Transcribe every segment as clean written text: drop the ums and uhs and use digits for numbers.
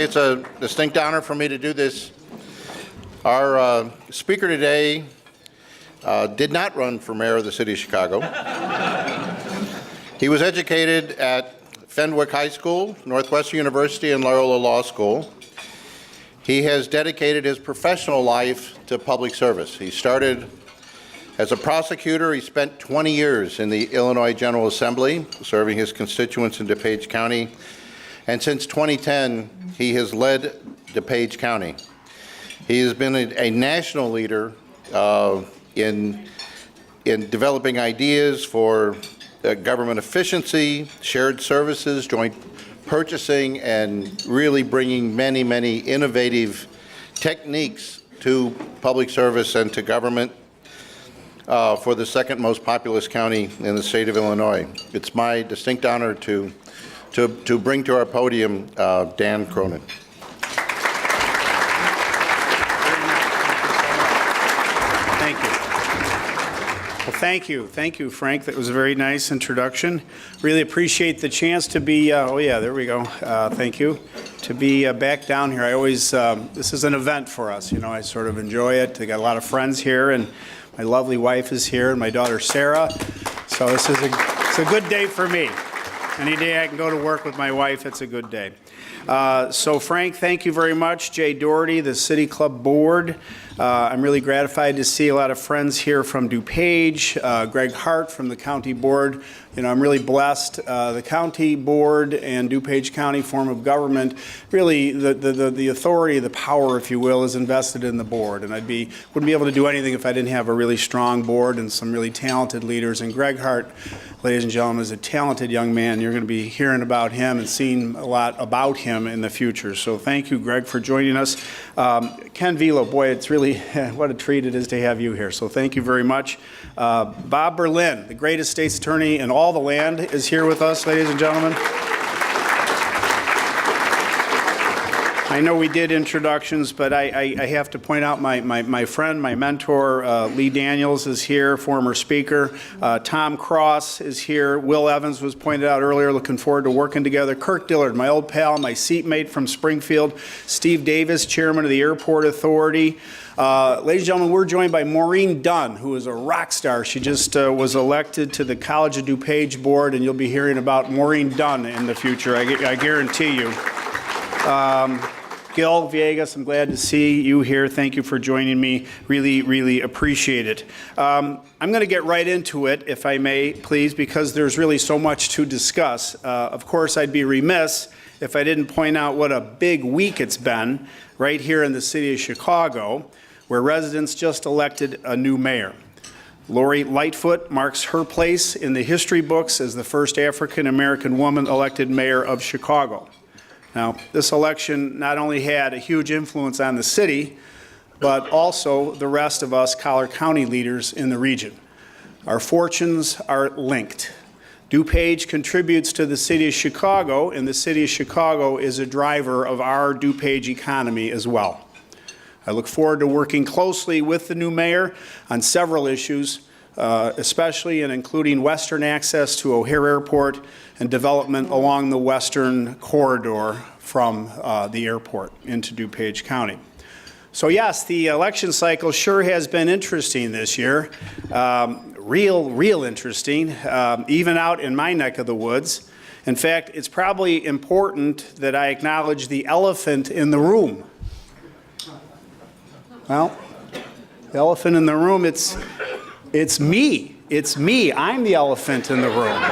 It's a distinct honor for me to do this. Our speaker today did not run for mayor of the city of Chicago. He was educated at Fenwick High School, Northwestern University, and Loyola Law School. He has dedicated his professional life to public service. He started as a prosecutor. He spent 20 years in the Illinois General Assembly, serving his constituents in DuPage County. And since 2010, he has led DuPage County. He has been a national leader in developing ideas for government efficiency, shared services, joint purchasing, and really bringing many, many innovative techniques to public service and to government for the second most populous county in the state of Illinois. It's my distinct honor to bring to our podium Dan Cronin. Thank you. Well, thank you, Frank. That was a very nice introduction. Really appreciate the chance to be, oh yeah, there we go. Thank you. To be back down here. I always, this is an event for us. You know, I sort of enjoy it. I got a lot of friends here, and my lovely wife is here, and my daughter Sarah. So it's a good day for me. Any day I can go to work with my wife, it's a good day. So Frank, thank you very much. Jay Doherty, the City Club Board. I'm really gratified to see a lot of friends here from DuPage. Greg Hart from the County Board. You know, I'm really blessed. The County Board and DuPage County form of government, really the authority, the power, if you will, is invested in the board. And wouldn't be able to do anything if I didn't have a really strong board and some really talented leaders. And Greg Hart, ladies and gentlemen, is a talented young man. You're going to be hearing about him and seeing a lot about him in the future. So thank you, Greg, for joining us. Ken Velo, boy, it's really what a treat it is to have you here. So thank you very much. Bob Berlin, the greatest state's attorney in all the land, is here with us, ladies and gentlemen. I know we did introductions, but I have to point out my friend, my mentor, Lee Daniels is here, former speaker. Tom Cross is here. Will Evans was pointed out earlier, looking forward to working together. Kirk Dillard, my old pal, my seatmate from Springfield. Steve Davis, chairman of the Airport Authority. Ladies and gentlemen, we're joined by Maureen Dunn, who is a rock star. She just was elected to the College of DuPage board, and you'll be hearing about Maureen Dunn in the future, I guarantee you. Gil Villegas, I'm glad to see you here. Thank you for joining me. Really, really appreciate it. I'm going to get right into it, if I may, please, because there's really so much to discuss. Of course, I'd be remiss if I didn't point out what a big week it's been right here in the city of Chicago, where residents just elected a new mayor. Lori Lightfoot marks her place in the history books as the first African-American woman elected mayor of Chicago. Now, this election not only had a huge influence on the city, but also the rest of us Collier County leaders in the region. Our fortunes are linked. DuPage contributes to the city of Chicago, and the city of Chicago is a driver of our DuPage economy as well. I look forward to working closely with the new mayor on several issues, especially and including Western access to O'Hare Airport and development along the western corridor from the airport into DuPage County. So yes, the election cycle sure has been interesting this year. Real interesting, even out in my neck of the woods. In fact, it's probably important that I acknowledge the elephant in the room. Well, the elephant in the room, it's me. It's me. I'm the elephant in the room.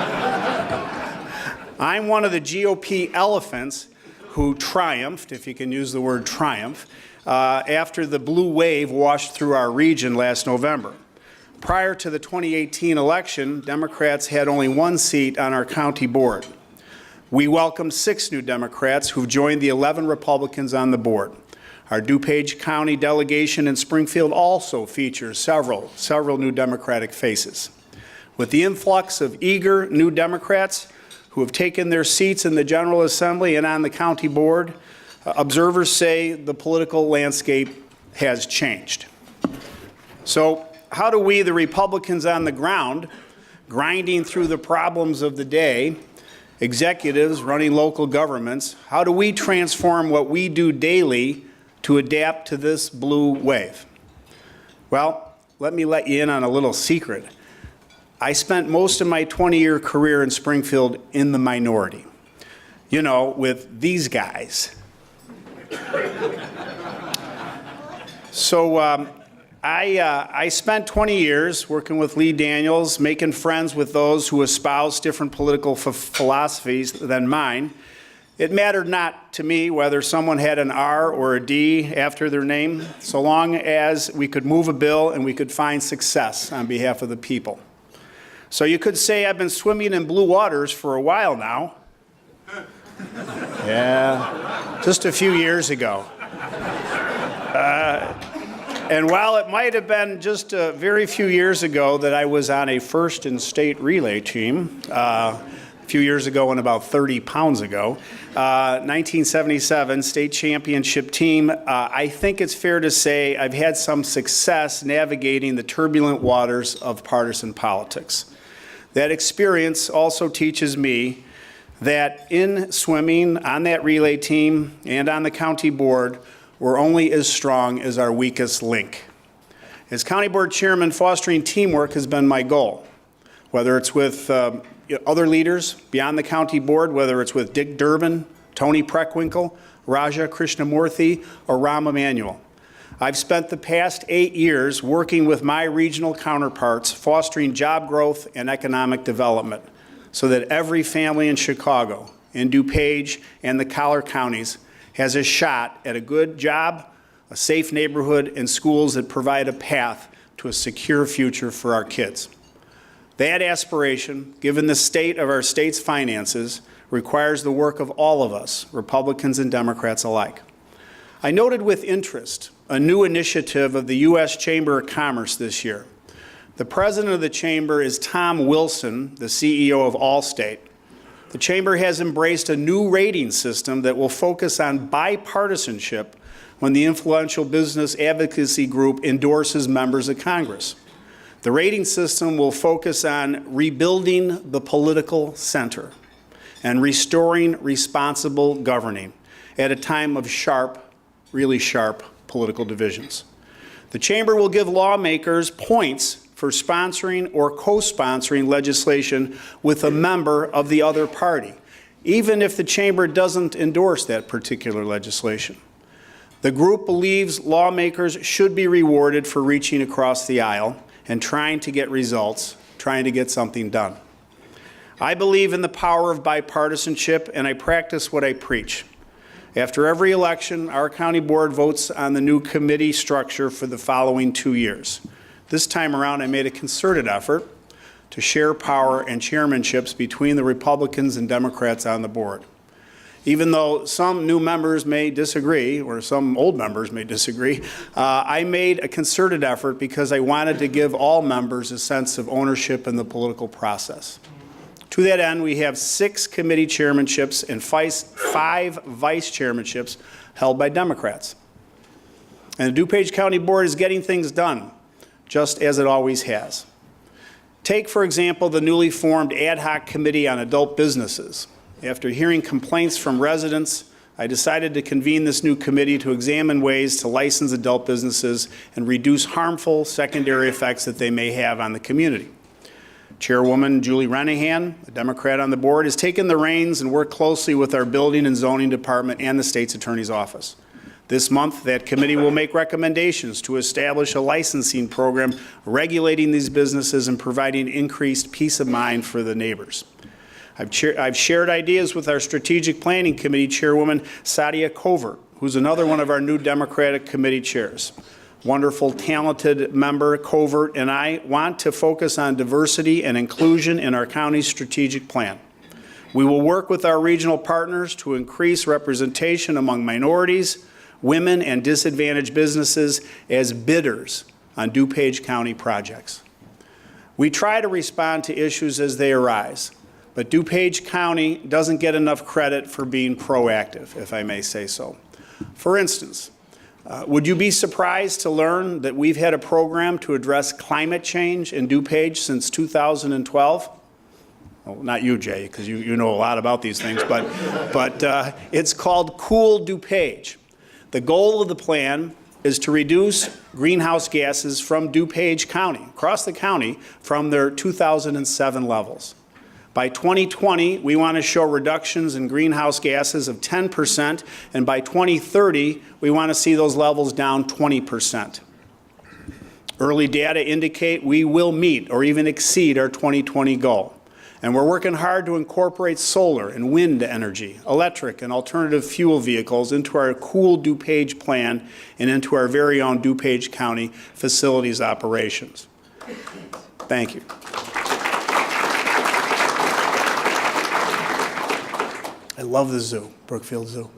I'm one of the GOP elephants who triumphed, if you can use the word triumph, after the blue wave washed through our region last November. Prior to the 2018 election, Democrats had only one seat on our county board. We welcomed 6 new Democrats who've joined the 11 Republicans on the board. Our DuPage County delegation in Springfield also features several new Democratic faces. With the influx of eager new Democrats who have taken their seats in the General Assembly and on the county board, observers say the political landscape has changed. So how do we, the Republicans on the ground, grinding through the problems of the day, executives running local governments, how do we transform what we do daily to adapt to this blue wave? Well, let me let you in on a little secret. I spent most of my 20-year career in Springfield in the minority. You know, with these guys. So I spent 20 years working with Lee Daniels, making friends with those who espouse different political philosophies than mine. It mattered not to me whether someone had an R or a D after their name, so long as we could move a bill and we could find success on behalf of the people. So you could say I've been swimming in blue waters for a while now. Yeah, just a few years ago. And while it might have been just a very few years ago that I was on a first in state relay team, a few years ago and about 30 pounds ago, 1977 state championship team, I think it's fair to say I've had some success navigating the turbulent waters of partisan politics. That experience also teaches me that in swimming, on that relay team, and on the county board, we're only as strong as our weakest link. As county board chairman, fostering teamwork has been my goal, whether it's with other leaders beyond the county board, whether it's with Dick Durbin, Tony Preckwinkle, Raja Krishnamurthy, or Rahm Emanuel. I've spent the past 8 years working with my regional counterparts, fostering job growth and economic development, so that every family in Chicago, in DuPage, and the collar counties has a shot at a good job, a safe neighborhood, and schools that provide a path to a secure future for our kids. That aspiration, given the state of our state's finances, requires the work of all of us, Republicans and Democrats alike. I noted with interest a new initiative of the U.S. Chamber of Commerce this year. The president of the Chamber is Tom Wilson, the CEO of Allstate. The Chamber has embraced a new rating system that will focus on bipartisanship when the influential business advocacy group endorses members of Congress. The rating system will focus on rebuilding the political center and restoring responsible governing at a time of sharp, really sharp political divisions. The Chamber will give lawmakers points for sponsoring or co-sponsoring legislation with a member of the other party, even if the Chamber doesn't endorse that particular legislation. The group believes lawmakers should be rewarded for reaching across the aisle and trying to get results, trying to get something done. I believe in the power of bipartisanship, and I practice what I preach. After every election, our county board votes on the new committee structure for the following 2 years. This time around, I made a concerted effort to share power and chairmanships between the Republicans and Democrats on the board. Even though some new members may disagree, or some old members may disagree, I made a concerted effort because I wanted to give all members a sense of ownership in the political process. To that end, we have 6 committee chairmanships and 5 vice chairmanships held by Democrats. And the DuPage County Board is getting things done, just as it always has. Take, for example, the newly formed ad hoc committee on adult businesses. After hearing complaints from residents, I decided to convene this new committee to examine ways to license adult businesses and reduce harmful secondary effects that they may have on the community. Chairwoman Julie Renahan, a Democrat on the board, has taken the reins and worked closely with our building and zoning department and the state's attorney's office. This month, that committee will make recommendations to establish a licensing program regulating these businesses and providing increased peace of mind for the neighbors. I've shared ideas with our Strategic Planning Committee Chairwoman Sadia Covert, who's another one of our new Democratic committee chairs. Wonderful, talented member Covert and I want to focus on diversity and inclusion in our county's strategic plan. We will work with our regional partners to increase representation among minorities, women, and disadvantaged businesses as bidders on DuPage County projects. We try to respond to issues as they arise, but DuPage County doesn't get enough credit for being proactive, if I may say so. For instance, would you be surprised to learn that we've had a program to address climate change in DuPage since 2012? Well, not you, Jay, because you know a lot about these things, but it's called Cool DuPage. The goal of the plan is to reduce greenhouse gases from DuPage County, across the county, from their 2007 levels. By 2020, we want to show reductions in greenhouse gases of 10%, and by 2030, we want to see those levels down 20%. Early data indicate we will meet or even exceed our 2020 goal. And we're working hard to incorporate solar and wind energy, electric and alternative fuel vehicles into our Cool DuPage plan and into our very own DuPage County facilities operations. Thank you. I love the zoo, Brookfield Zoo.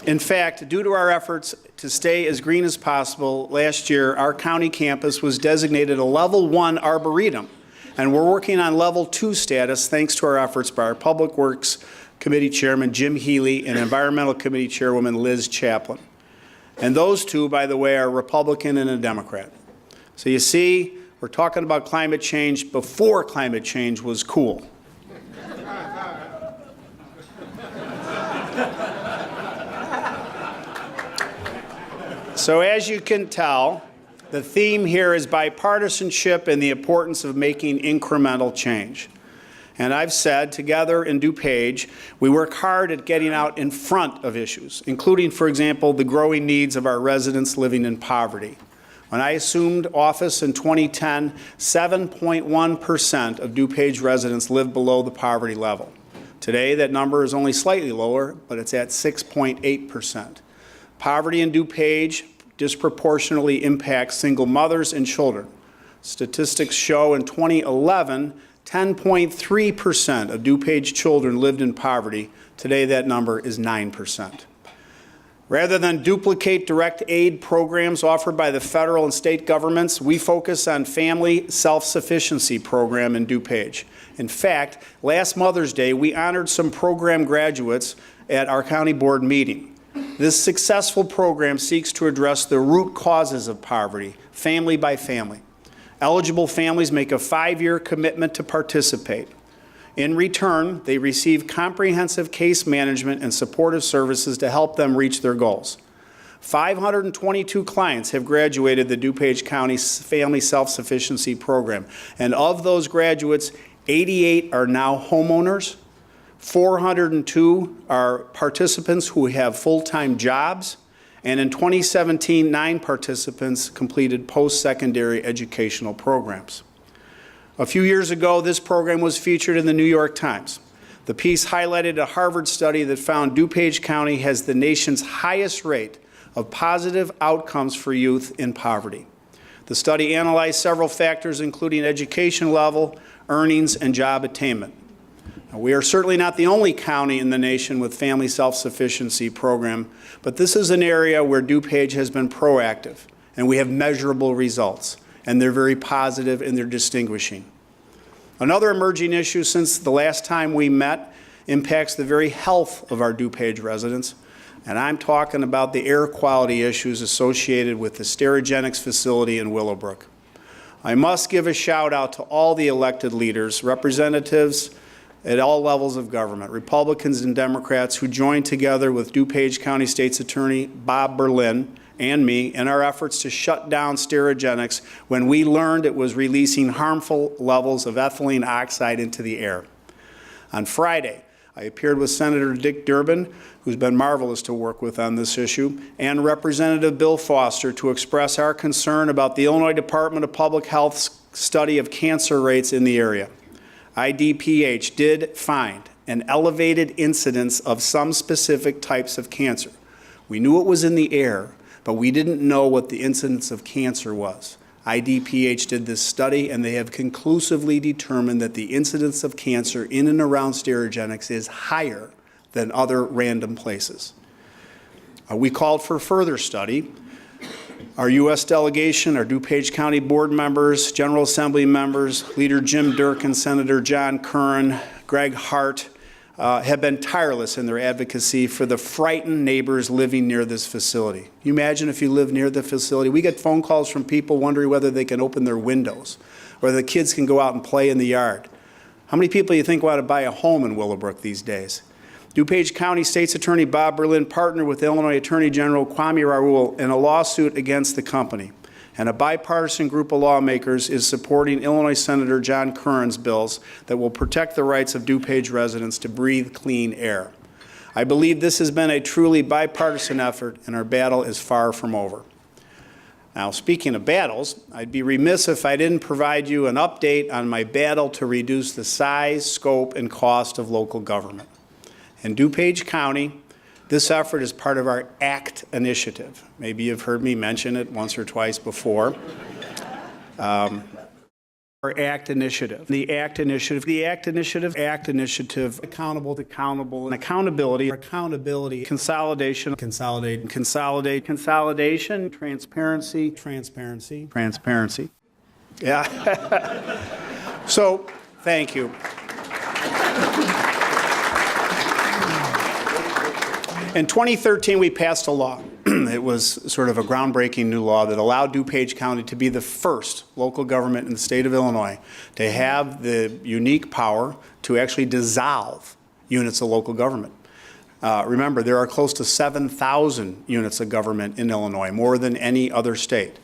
In fact, due to our efforts to stay as green as possible, last year our county campus was designated a Level 1 Arboretum, and we're working on Level 2 status thanks to our efforts by our Public Works Committee Chairman Jim Healy and Environmental Committee Chairwoman Liz Chaplin. And those two, by the way, are a Republican and a Democrat. So you see, we're talking about climate change before climate change was cool. So as you can tell, the theme here is bipartisanship and the importance of making incremental change. And I've said, together in DuPage, we work hard at getting out in front of issues, including, for example, the growing needs of our residents living in poverty. When I assumed office in 2010, 7.1% of DuPage residents lived below the poverty level. Today, that number is only slightly lower, but it's at 6.8%. Poverty in DuPage disproportionately impacts single mothers and children. Statistics show in 2011, 10.3% of DuPage children lived in poverty. Today, that number is 9%. Rather than duplicate direct aid programs offered by the federal and state governments, we focus on family self-sufficiency program in DuPage. In fact, last Mother's Day, we honored some program graduates at our county board meeting. This successful program seeks to address the root causes of poverty, family by family. Eligible families make a 5-year commitment to participate. In return, they receive comprehensive case management and supportive services to help them reach their goals. 522 clients have graduated the DuPage County Family Self-Sufficiency Program, and of those graduates, 88 are now homeowners. 402 are participants who have full-time jobs, and in 2017, 9 participants completed post-secondary educational programs. A few years ago, this program was featured in the New York Times. The piece highlighted a Harvard study that found DuPage County has the nation's highest rate of positive outcomes for youth in poverty. The study analyzed several factors, including education level, earnings, and job attainment. Now, we are certainly not the only county in the nation with family self-sufficiency program, but this is an area where DuPage has been proactive, and we have measurable results, and they're very positive and they're distinguishing. Another emerging issue since the last time we met impacts the very health of our DuPage residents, and I'm talking about the air quality issues associated with the Sterigenics facility in Willowbrook. I must give a shout out to all the elected leaders, representatives at all levels of government, Republicans and Democrats, who joined together with DuPage County State's Attorney Bob Berlin and me in our efforts to shut down Sterigenics when we learned it was releasing harmful levels of ethylene oxide into the air. On Friday, I appeared with Senator Dick Durbin, who's been marvelous to work with on this issue, and Representative Bill Foster to express our concern about the Illinois Department of Public Health's study of cancer rates in the area. IDPH did find an elevated incidence of some specific types of cancer. We knew it was in the air, but we didn't know what the incidence of cancer was. IDPH did this study, and they have conclusively determined that the incidence of cancer in and around Sterigenics is higher than other random places. We called for further study. Our U.S. delegation, our DuPage County board members, General Assembly members, Leader Jim Durkin, Senator John Curran, Greg Hart, have been tireless in their advocacy for the frightened neighbors living near this facility. Can you imagine if you live near the facility? We get phone calls from people wondering whether they can open their windows, whether the kids can go out and play in the yard. How many people do you think want to buy a home in Willowbrook these days? DuPage County State's Attorney Bob Berlin partnered with Illinois Attorney General Kwame Raoul in a lawsuit against the company. And a bipartisan group of lawmakers is supporting Illinois Senator John Curran's bills that will protect the rights of DuPage residents to breathe clean air. I believe this has been a truly bipartisan effort, and our battle is far from over. Now, speaking of battles, I'd be remiss if I didn't provide you an update on my battle to reduce the size, scope, and cost of local government. In DuPage County, this effort is part of our ACT initiative. Maybe you've heard me mention it once or twice before. Our ACT initiative. The ACT initiative, ACT initiative, accountable, and accountability, consolidation, consolidation, transparency. Yeah. So, thank you. In 2013, we passed a law. It was sort of a groundbreaking new law that allowed DuPage County to be the first local government in the state of Illinois to have the unique power to actually dissolve units of local government. Remember, there are close to 7,000 units of government in Illinois, more than any other state.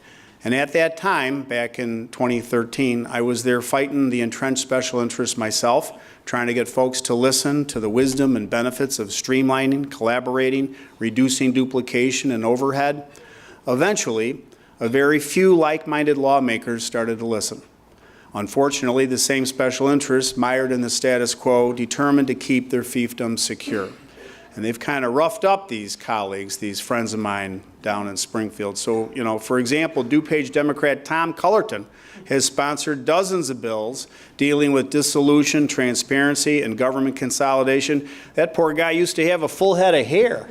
And at that time, back in 2013, I was there fighting the entrenched special interests myself, trying to get folks to listen to the wisdom and benefits of streamlining, collaborating, reducing duplication and overhead. Eventually, a very few like-minded lawmakers started to listen. Unfortunately, the same special interests, mired in the status quo, determined to keep their fiefdom secure. And they've kind of roughed up these colleagues, these friends of mine down in Springfield. So, for example, DuPage Democrat Tom Cullerton has sponsored dozens of bills dealing with dissolution, transparency, and government consolidation. That poor guy used to have a full head of hair.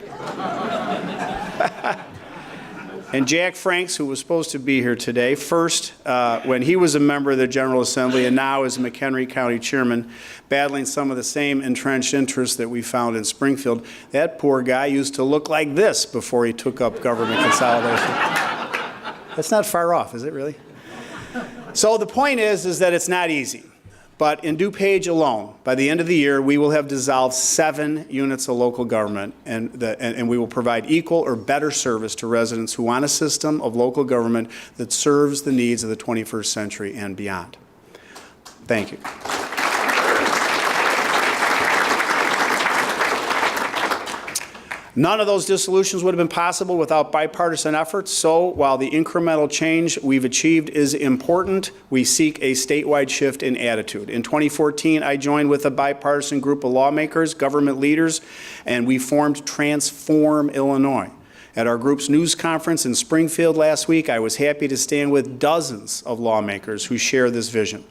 And Jack Franks, who was supposed to be here today, first when he was a member of the General Assembly and now is McHenry County Chairman, battling some of the same entrenched interests that we found in Springfield. That poor guy used to look like this before he took up government consolidation. That's not far off, is it really? So the point is that it's not easy. But in DuPage alone, by the end of the year, we will have dissolved 7 units of local government, and we will provide equal or better service to residents who want a system of local government that serves the needs of the 21st century and beyond. Thank you. None of those dissolutions would have been possible without bipartisan efforts. So while the incremental change we've achieved is important, we seek a statewide shift in attitude. In 2014, I joined with a bipartisan group of lawmakers, government leaders, and we formed Transform Illinois. At our group's news conference in Springfield last week, I was happy to stand with dozens of lawmakers who share this vision.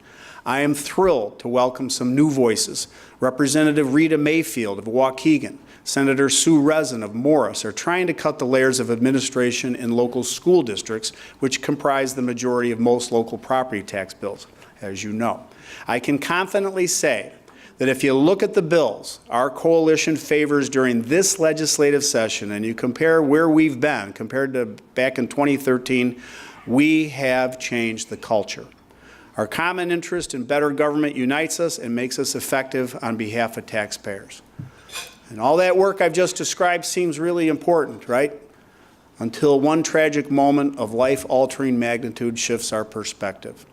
I am thrilled to welcome some new voices. Representative Rita Mayfield of Waukegan, Senator Sue Rezin of Morris are trying to cut the layers of administration in local school districts, which comprise the majority of most local property tax bills, as you know. I can confidently say that if you look at the bills our coalition favors during this legislative session and you compare where we've been compared to back in 2013, we have changed the culture. Our common interest in better government unites us and makes us effective on behalf of taxpayers. And all that work I've just described seems really important, right? Until one tragic moment of life-altering magnitude shifts our perspective.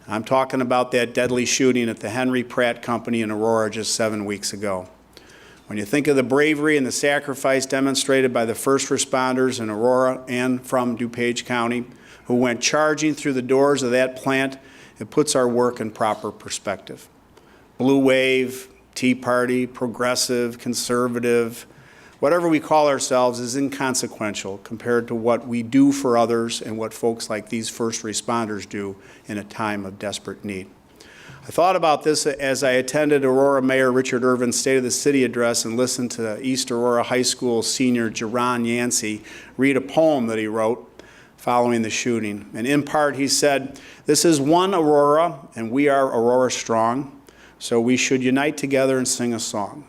I'm talking about that deadly shooting at the Henry Pratt Company in Aurora just 7 weeks ago. When you think of the bravery and the sacrifice demonstrated by the first responders in Aurora and from DuPage County who went charging through the doors of that plant, it puts our work in proper perspective. Blue Wave, Tea Party, progressive, conservative, whatever we call ourselves is inconsequential compared to what we do for others and what folks like these first responders do in a time of desperate need. I thought about this as I attended Aurora Mayor Richard Irvin's State of the City address and listened to East Aurora High School senior Jerron Yancey read a poem that he wrote following the shooting. And in part he said, "This is one Aurora and we are Aurora strong. So we should unite together and sing a song,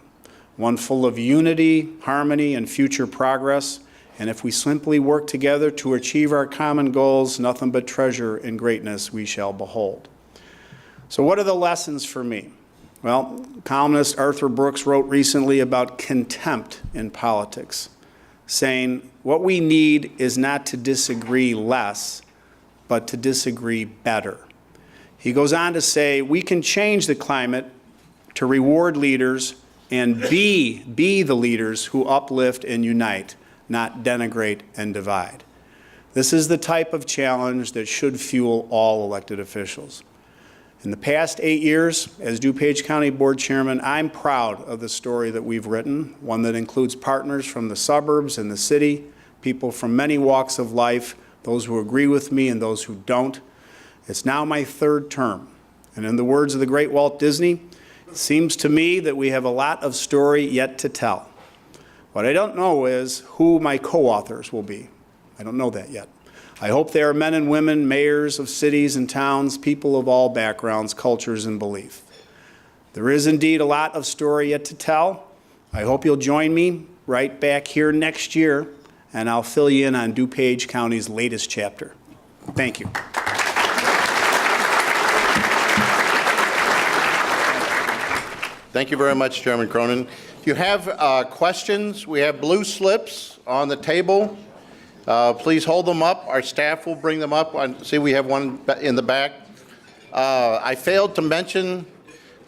one full of unity, harmony, and future progress. And if we simply work together to achieve our common goals, nothing but treasure and greatness we shall behold." So what are the lessons for me? Well, columnist Arthur Brooks wrote recently about contempt in politics, saying what we need is not to disagree less, but to disagree better. He goes on to say we can change the climate to reward leaders and be the leaders who uplift and unite, not denigrate and divide. This is the type of challenge that should fuel all elected officials. In the past 8 years, as DuPage County Board Chairman, I'm proud of the story that we've written, one that includes partners from the suburbs and the city, people from many walks of life, those who agree with me and those who don't. It's now my 3rd term, and in the words of the great Walt Disney, it seems to me that we have a lot of story yet to tell. What I don't know is who my co-authors will be. I don't know that yet. I hope they are men and women, mayors of cities and towns, people of all backgrounds, cultures, and belief. There is indeed a lot of story yet to tell. I hope you'll join me right back here next year, and I'll fill you in on DuPage County's latest chapter. Thank you. Thank you very much, Chairman Cronin. If you have questions, we have blue slips on the table. Please hold them up. Our staff will bring them up. I see we have one in the back. I failed to mention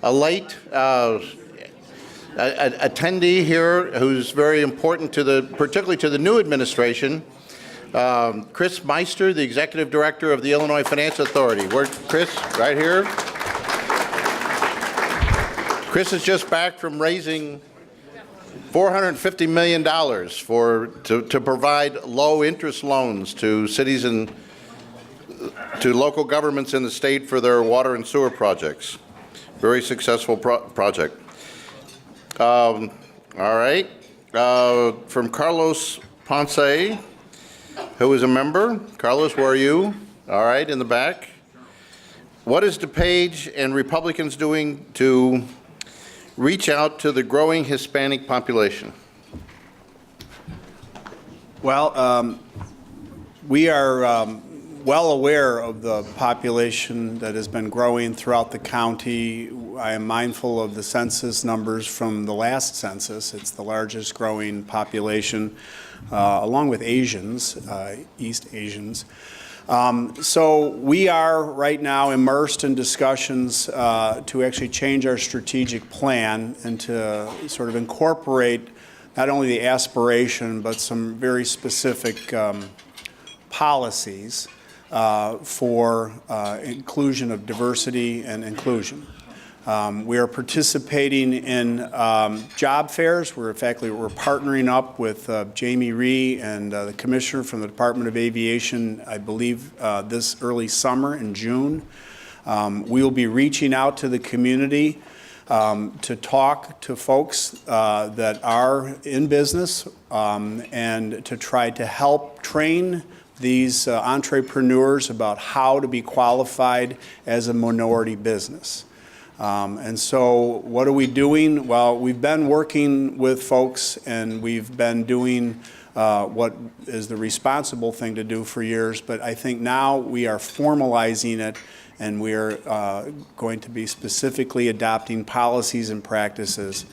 a late attendee here who's very important to particularly to the new administration. Chris Meister, the Executive Director of the Illinois Finance Authority. Where's Chris? Right here. Chris is just back from raising $450 million to provide low-interest loans to cities and to local governments in the state for their water and sewer projects. Very successful project. All right. From Carlos Ponce, who is a member. Carlos, where are you? All right, in the back. What is DuPage and Republicans doing to reach out to the growing Hispanic population? Well, we are well aware of the population that has been growing throughout the county. I am mindful of the census numbers from the last census. It's the largest growing population, along with Asians, East Asians. So we are right now immersed in discussions to actually change our strategic plan and to sort of incorporate not only the aspiration but some very specific policies for inclusion of diversity and inclusion. We are participating in job fairs. We're partnering up with Jamie Rhee and the Commissioner from the Department of Aviation, I believe this early summer in June. We will be reaching out to the community to talk to folks that are in business and to try to help train these entrepreneurs about how to be qualified as a minority business. And so what are we doing? Well, we've been working with folks and we've been doing what is the responsible thing to do for years, but I think now we are formalizing it and we are going to be specifically adopting policies and practices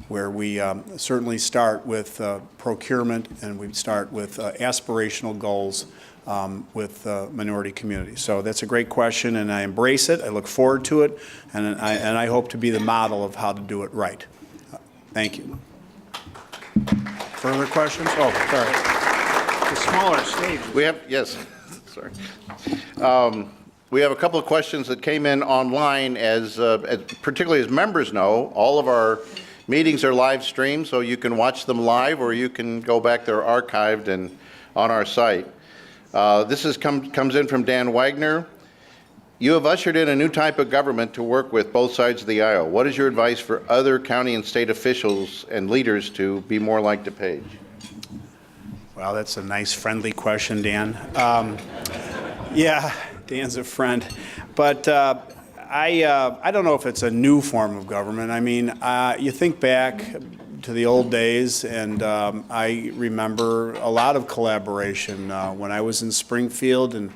where we certainly start with procurement and we start with aspirational goals with minority communities. So that's a great question, and I embrace it. I look forward to it, and I hope to be the model of how to do it right. Thank you. Further questions? Oh, sorry. The smaller stage. We have, yes, sorry. We have a couple of questions that came in online as particularly as members know, all of our meetings are live streamed, so you can watch them live or you can go back, they're archived and on our site. This comes in from Dan Wagner. You have ushered in a new type of government to work with both sides of the aisle. What is your advice for other county and state officials and leaders to be more like DuPage? Well, that's a nice, friendly question, Dan. Yeah, Dan's a friend. But I don't know if it's a new form of government. I mean, you think back to the old days, and I remember a lot of collaboration. When I was in Springfield and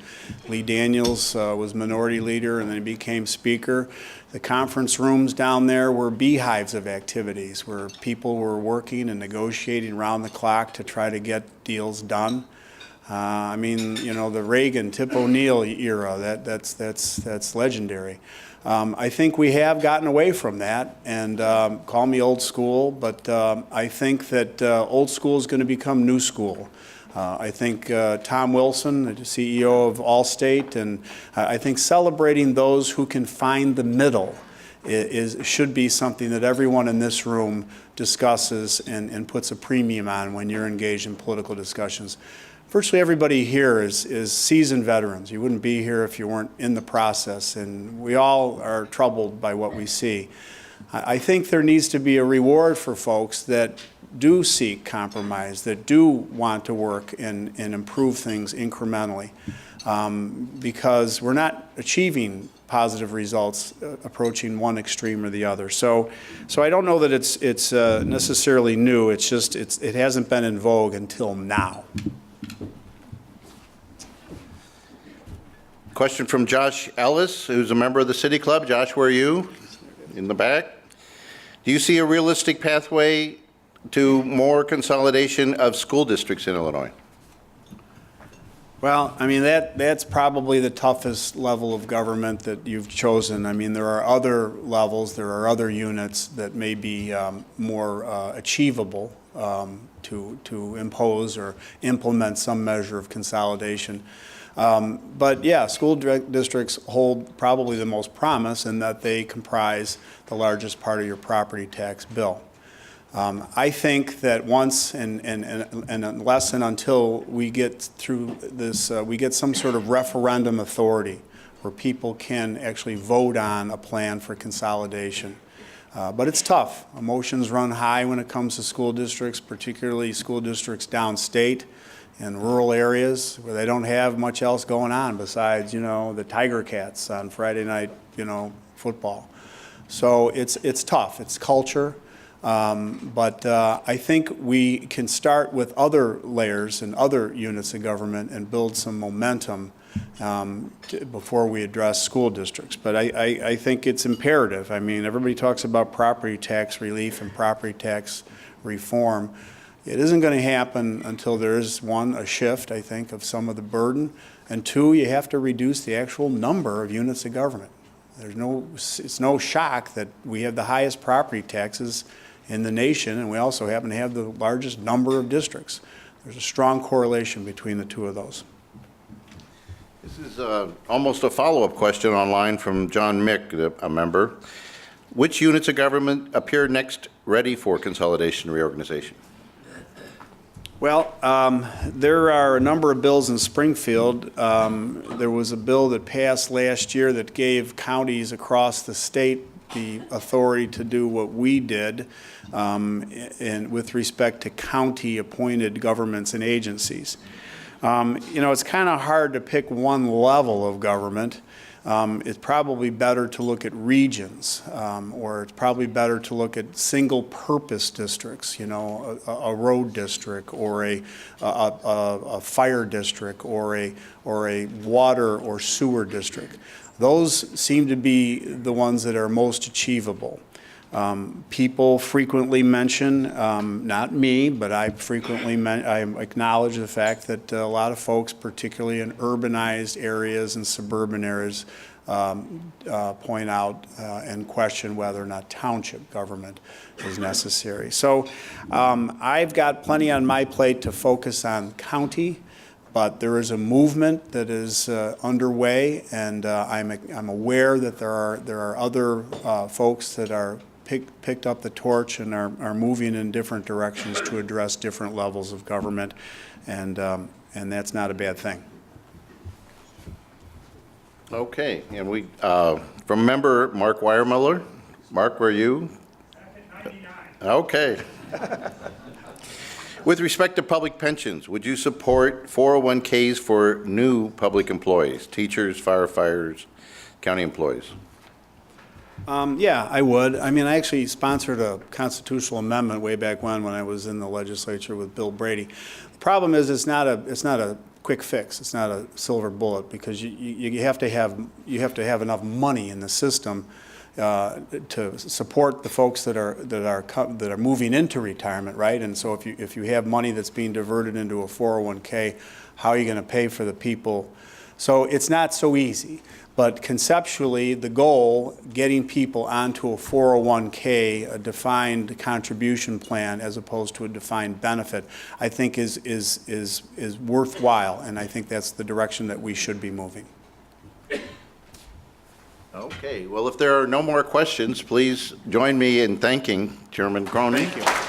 Lee Daniels was minority leader and then he became speaker, the conference rooms down there were beehives of activities where people were working and negotiating around the clock to try to get deals done. I mean, you know, the Reagan, Tip O'Neill era, that's legendary. I think we have gotten away from that, and call me old school, but I think that old school is going to become new school. I think Tom Wilson, the CEO of Allstate, and I think celebrating those who can find the middle should be something that everyone in this room discusses and puts a premium on when you're engaged in political discussions. Virtually everybody here is seasoned veterans. You wouldn't be here if you weren't in the process, and we all are troubled by what we see. I think there needs to be a reward for folks that do seek compromise, that do want to work and improve things incrementally, because we're not achieving positive results approaching one extreme or the other. So I don't know that it's necessarily new. It's just it hasn't been in vogue until now. Question from Josh Ellis, who's a member of the City Club. Josh, where are you? In the back. Do you see a realistic pathway to more consolidation of school districts in Illinois? Well, I mean, that's probably the toughest level of government that you've chosen. I mean, there are other levels, there are other units that may be more achievable to impose or implement some measure of consolidation. But yeah, school districts hold probably the most promise in that they comprise the largest part of your property tax bill. I think that once and unless and until we get through this, we get some sort of referendum authority where people can actually vote on a plan for consolidation. But it's tough. Emotions run high when it comes to school districts, particularly school districts downstate in rural areas where they don't have much else going on besides, you know, the Tiger Cats on Friday night, you know, football. So it's tough. It's culture. But I think we can start with other layers and other units of government and build some momentum before we address school districts. But I think it's imperative. I mean, everybody talks about property tax relief and property tax reform. It isn't going to happen until there is, one, a shift, I think, of some of the burden, and two, you have to reduce the actual number of units of government. It's no shock that we have the highest property taxes in the nation, and we also happen to have the largest number of districts. There's a strong correlation between the two of those. This is almost a follow-up question online from John Mick, a member. Which units of government appear next ready for consolidation and reorganization? Well, there are a number of bills in Springfield. There was a bill that passed last year that gave counties across the state the authority to do what we did with respect to county-appointed governments and agencies. You know, it's kind of hard to pick one level of government. It's probably better to look at regions, or it's probably better to look at single-purpose districts, you know, a road district or a fire district or a water or sewer district. Those seem to be the ones that are most achievable. People frequently mention, not me, but I acknowledge the fact that a lot of folks, particularly in urbanized areas and suburban areas, point out and question whether or not township government is necessary. So I've got plenty on my plate to focus on county, but there is a movement that is underway, and I'm aware that there are other folks that are picked up the torch and are moving in different directions to address different levels of government, and that's not a bad thing. Okay, and we from member Mark Weiermuller. Mark, where are you? Back at 99. Okay. With respect to public pensions, would you support 401ks for new public employees, teachers, firefighters, county employees? Yeah, I would. I mean, I actually sponsored a constitutional amendment way back when I was in the legislature with Bill Brady. The problem is it's not a quick fix. It's not a silver bullet because you have to have enough money in the system to support the folks that are moving into retirement, right? And so if you have money that's being diverted into a 401k, how are you going to pay for the people? So it's not so easy. But conceptually, the goal, getting people onto a 401k, a defined contribution plan, as opposed to a defined benefit, I think is worthwhile, and I think that's the direction that we should be moving. Okay, well, if there are no more questions, please join me in thanking Chairman Cronin. Thank you.